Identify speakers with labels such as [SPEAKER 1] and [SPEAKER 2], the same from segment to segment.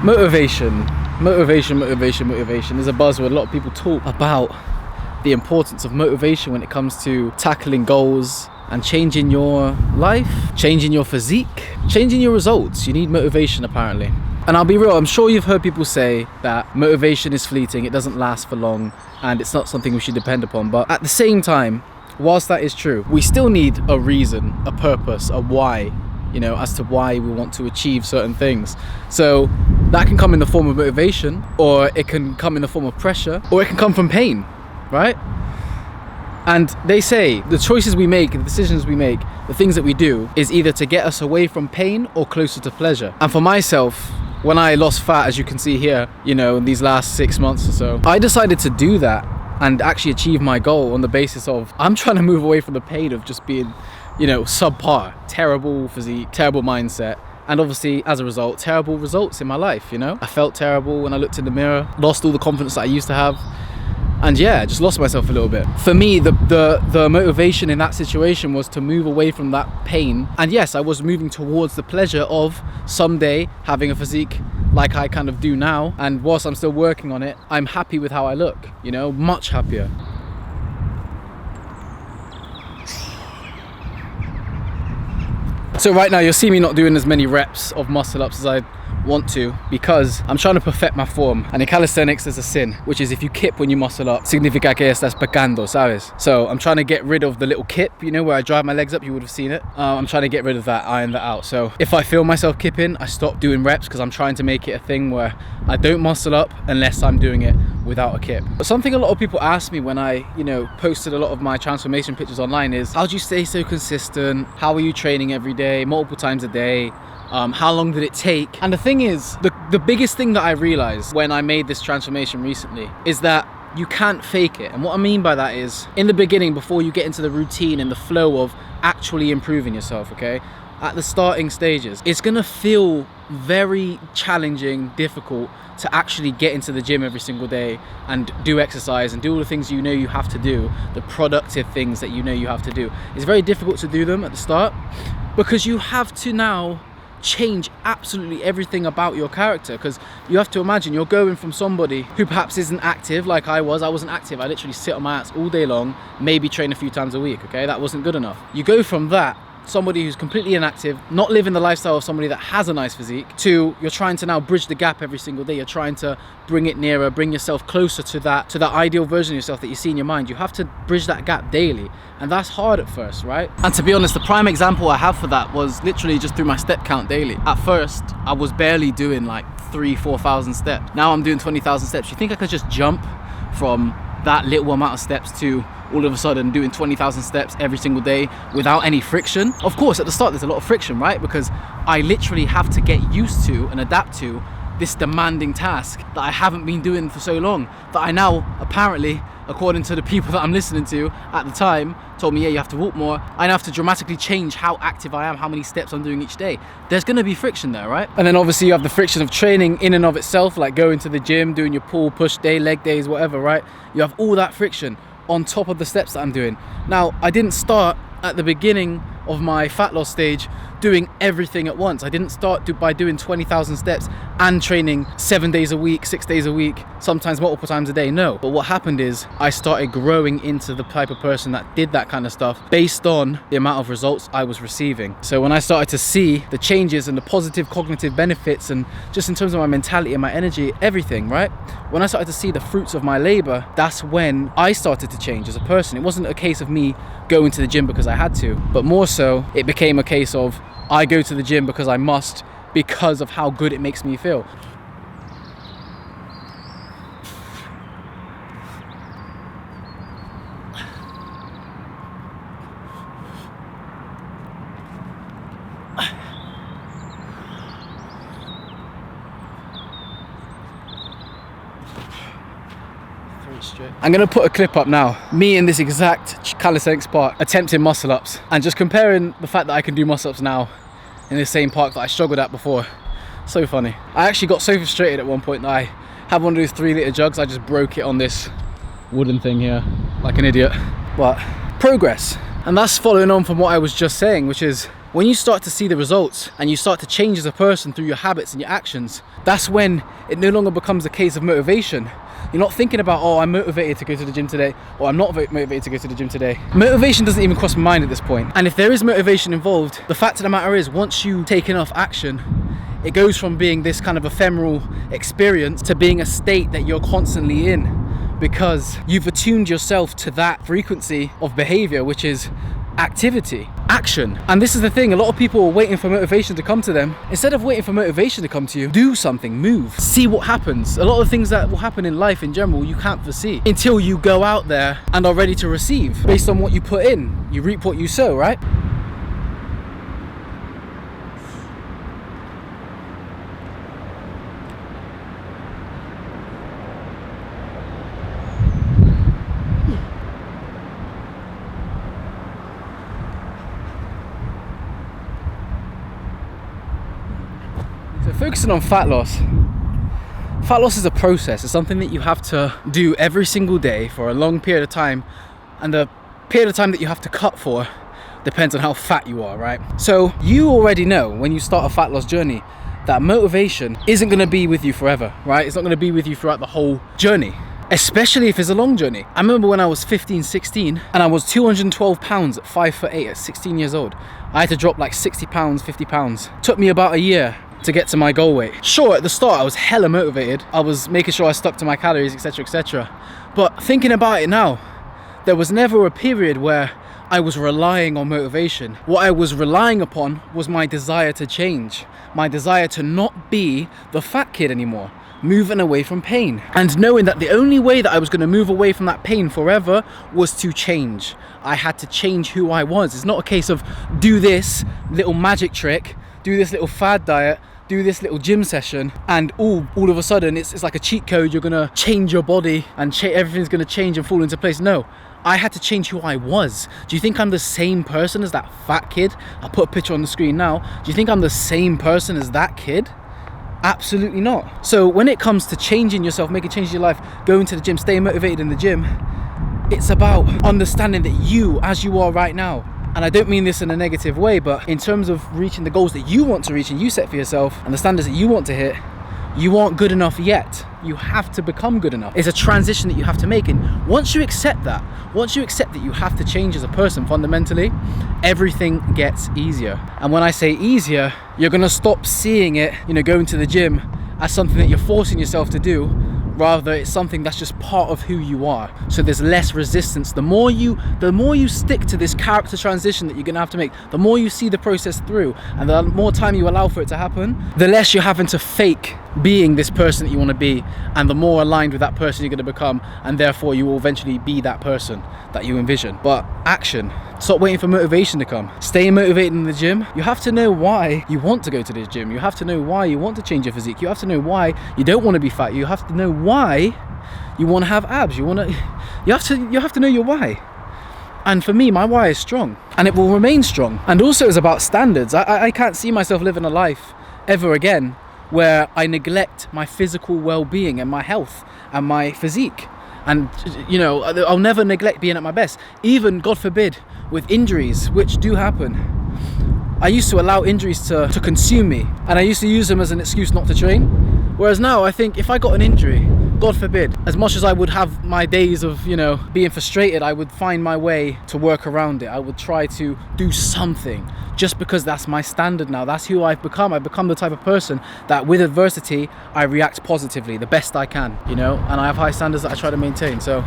[SPEAKER 1] Motivation is a buzzword. A lot of people talk about the importance of motivation when it comes to tackling goals and changing your life, changing your physique, changing your results. You need motivation apparently. And I'll be real, I'm sure you've heard people say that motivation is fleeting, it doesn't last for long, and it's not something we should depend upon. But at the same time, whilst that is true, we still need a reason, a purpose, a why, you know, as to why we want to achieve certain things. So that can come in the form of motivation, or it can come in the form of pressure, or it can come from pain, right? And they say the choices we make, the decisions we make, the things that we do is either to get us away from pain or closer to pleasure. And for myself, when I lost fat, as you can see here, you know, in these last 6 months or so, I decided to do that and actually achieve my goal on the basis of I'm trying to move away from the pain of just being, you know, subpar, terrible physique, terrible mindset, and obviously as a result, terrible results in my life, you know? I felt terrible when I looked in the mirror, lost all the confidence that I used to have, and yeah, just lost myself a little bit. For me, the motivation in that situation was to move away from that pain. And yes, I was moving towards the pleasure of someday having a physique like I kind of do now. And whilst I'm still working on it, I'm happy with how I look, you know, much happier. So right now you'll see me not doing as many reps of muscle ups as I want to, because I'm trying to perfect my form. And in calisthenics there's a sin, which is if you kip when you muscle up, significa que estás pecando, ¿sabes? So I'm trying to get rid of the little kip, you know, where I drive my legs up, you would have seen it. I'm trying to get rid of that, iron that out. So if I feel myself kipping, I stop doing reps, because I'm trying to make it a thing where I don't muscle up unless I'm doing it without a kip. But something a lot of people ask me when I, you know, posted a lot of my transformation pictures online is, how do you stay so consistent? How are you training every day, multiple times a day? How long did it take? And the thing is, the biggest thing that I realized when I made this transformation recently is that you can't fake it. And what I mean by that is, in the beginning, before you get into the routine and the flow of actually improving yourself, okay, at the starting stages, it's gonna feel very challenging, difficult to actually get into the gym every single day and do exercise and do all the things you know you have to do, the productive things that you know you have to do. It's very difficult to do them at the start, because you have to now change absolutely everything about your character. Because you have to imagine you're going from somebody who perhaps isn't active like I was. I wasn't active. I literally sit on my ass all day long, maybe train a few times a week, okay? That wasn't good enough. You go from that, somebody who's completely inactive, not living the lifestyle of somebody that has a nice physique, to you're trying to now bridge the gap every single day. You're trying to bring it nearer, bring yourself closer to that ideal version of yourself that you see in your mind. You have to bridge that gap daily, and that's hard at first, right? And to be honest, the prime example I have for that was literally just through my step count daily. At first, I was barely doing like 3,000-4,000 steps. Now I'm doing 20,000 steps. You think I could just jump from that little amount of steps to all of a sudden doing 20,000 steps every single day without any friction? Of course, at the start there's a lot of friction, right? Because I literally have to get used to and adapt to this demanding task that I haven't been doing for so long, that I now, apparently, according to the people that I'm listening to at the time, told me, yeah, you have to walk more. I now have to dramatically change how active I am, how many steps I'm doing each day. There's gonna be friction there, right? And then obviously you have the friction of training in and of itself, like going to the gym, doing your pull, push day, leg days, whatever, right? You have all that friction on top of the steps that I'm doing. Now, I didn't start at the beginning of my fat loss stage doing everything at once. I didn't start by doing 20,000 steps and training 7 days a week, 6 days a week, sometimes multiple times a day. No. But what happened is I started growing into the type of person that did that kind of stuff based on the amount of results I was receiving. So when I started to see the changes and the positive cognitive benefits, and just in terms of my mentality and my energy, everything, right? When I started to see the fruits of my labor, that's when I started to change as a person. It wasn't a case of me going to the gym because I had to, but more so it became a case of I go to the gym because I must, because of how good it makes me feel. I'm gonna put a clip up now, me in this exact calisthenics park attempting muscle ups, and just comparing the fact that I can do muscle ups now in the same park that I struggled at before. So funny. I actually got so frustrated at one point that I had one of those 3-litre jugs. I just broke it on this wooden thing here like an idiot. But progress, and that's following on from what I was just saying, which is when you start to see the results and you start to change as a person through your habits and your actions, that's when it no longer becomes a case of motivation. You're not thinking about, oh, I'm motivated to go to the gym today, or I'm not motivated to go to the gym today. Motivation doesn't even cross my mind at this point. And if there is motivation involved, the fact of the matter is, once you take enough action, it goes from being this kind of ephemeral experience to being a state that you're constantly in, because you've attuned yourself to that frequency of behavior, which is activity, action. And this is the thing, a lot of people are waiting for motivation to come to them. Instead of waiting for motivation to come to you, do something, move, see what happens. A lot of things that will happen in life in general you can't foresee until you go out there and are ready to receive. Based on what you put in, you reap what you sow, right? So focusing on fat loss. Fat loss is a process. It's something that you have to do every single day for a long period of time, and the period of time that you have to cut for depends on how fat you are, right? So you already know when you start a fat loss journey that motivation isn't going to be with you forever, right? It's not going to be with you throughout the whole journey, especially if it's a long journey. I remember when I was 15, 16 and I was 212 pounds at 5'8" at 16 years old. I had to drop like 60 pounds, 50 pounds. Took me about a year to get to my goal weight. Sure, at the start I was hella motivated. I was making sure I stuck to my calories, etc, etc. But thinking about it now, there was never a period where I was relying on motivation. What I was relying upon was my desire to change, my desire to not be the fat kid anymore, moving away from pain, and knowing that the only way that I was going to move away from that pain forever was to change. I had to change who I was. It's not a case of do this little magic trick, do this little fad diet, do this little gym session, and all of a sudden it's like a cheat code. You're gonna change your body and everything's gonna change and fall into place. No, I had to change who I was. Do you think I'm the same person as that fat kid? I'll put a picture on the screen now. Do you think I'm the same person as that kid? Absolutely not. So when it comes to changing yourself, making changes in your life, going to the gym, staying motivated in the gym, it's about understanding that you, as you are right now, and I don't mean this in a negative way, but in terms of reaching the goals that you want to reach and you set for yourself and the standards that you want to hit, you aren't good enough yet. You have to become good enough. It's a transition that you have to make. And once you accept that you have to change as a person fundamentally, everything gets easier. And when I say easier, you're gonna stop seeing it, going to the gym as something that you're forcing yourself to do. Rather, it's something that's just part of who you are. So there's less resistance. The more you stick to this character transition that you're gonna have to make, the more you see the process through, and the more time you allow for it to happen, the less you're having to fake being this person that you want to be, and the more aligned with that person you're going to become, and therefore you will eventually be that person that you envision. But action. Stop waiting for motivation to come. Stay motivated in the gym. You have to know why you want to go to this gym. You have to know why you want to change your physique. You have to know why you don't want to be fat. You have to know why you want to have abs. You have to know your why. And for me, my why is strong, and it will remain strong. And also it's about standards. I can't see myself living a life ever again where I neglect my physical well-being and my health and my physique. And I'll never neglect being at my best, even, God forbid, with injuries, which do happen. I used to allow injuries to consume me, and I used to use them as an excuse not to train. Whereas now I think if I got an injury, God forbid, as much as I would have my days of being frustrated, I would find my way to work around it. I would try to do something, just because that's my standard now. That's who I've become. I've become the type of person that with adversity I react positively the best I can, and I have high standards that I try to maintain. So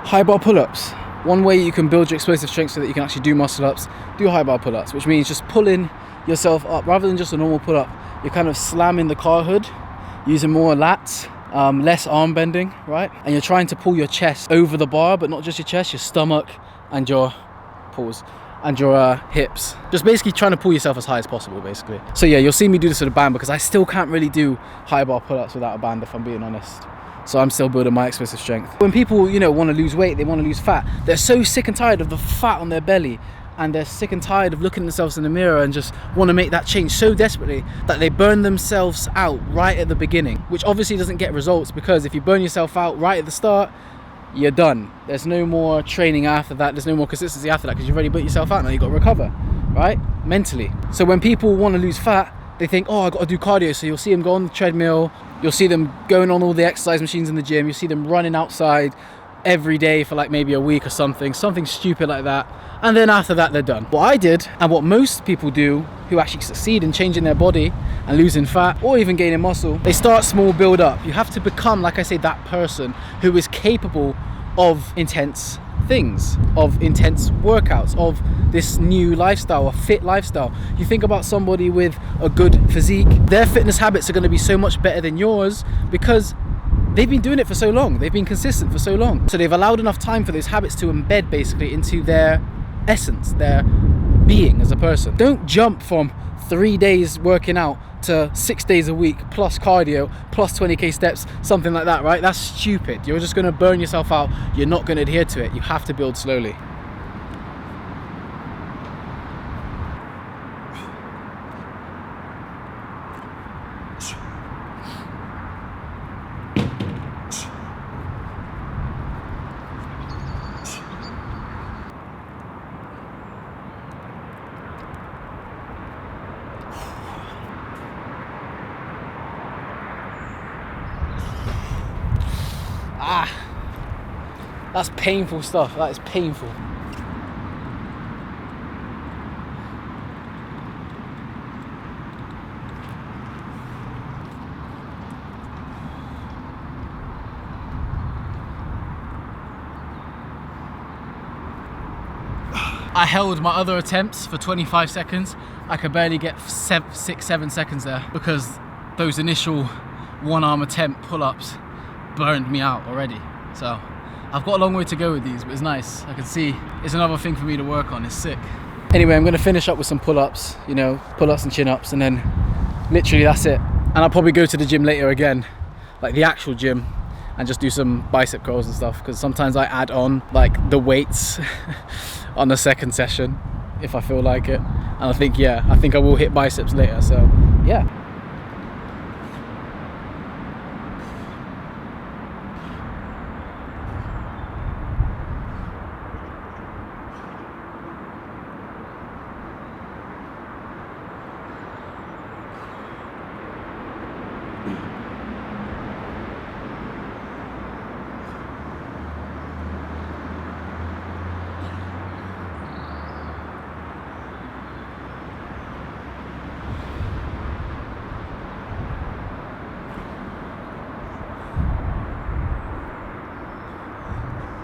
[SPEAKER 1] high bar pull-ups. One way you can build your explosive strength so that you can actually do muscle ups, do high bar pull-ups, which means just pulling yourself up rather than just a normal pull-up. You're kind of slamming the car hood, using more lats, less arm bending, right? And you're trying to pull your chest over the bar, but not just your chest, your stomach and your hips. Just basically trying to pull yourself as high as possible, basically. So yeah, you'll see me do this with a band, because I still can't really do high bar pull-ups without a band, if I'm being honest. So I'm still building my explosive strength. When people, want to lose weight, they want to lose fat, they're so sick and tired of the fat on their belly and they're sick and tired of looking at themselves in the mirror and just want to make that change so desperately that they burn themselves out right at the beginning, which obviously doesn't get results, because if you burn yourself out right at the start, you're done. There's no more training after that, there's no more consistency after that, because you've already burnt yourself out. Now you've got to recover, right? Mentally. So when people want to lose fat, they think, oh, I got to do cardio. So you'll see them go on the treadmill, you'll see them going on all the exercise machines in the gym, you'll see them running outside every day for like maybe a week or something stupid like that, and then after that they're done. What I did, and what most people do who actually succeed in changing their body and losing fat or even gaining muscle, they start small, build up. You have to become, like I say, that person who is capable of intense things, of intense workouts, of this new lifestyle, a fit lifestyle. You think about somebody with a good physique, their fitness habits are going to be so much better than yours because they've been doing it for so long, they've been consistent for so long. So they've allowed enough time for those habits to embed basically into their essence, their being as a person. Don't jump from 3 days working out to 6 days a week plus cardio plus 20k steps, something like that, right? That's stupid. You're just going to burn yourself out. You're not going to adhere to it. You have to build slowly. That's painful stuff. That is painful. I held my other attempts for 25 seconds. I could barely get 6-7 seconds there because those initial one-arm attempt pull-ups burned me out already. So I've got a long way to go with these, but it's nice. I can see it's another thing for me to work on. It's sick. Anyway, I'm gonna finish up with some pull-ups, you know, pull-ups and chin-ups, and then literally that's it. And I'll probably go to the gym later again, like the actual gym, and just do some bicep curls and stuff, because sometimes I add on like the weights on the second session if I feel like it. And I think I will hit biceps later, so yeah.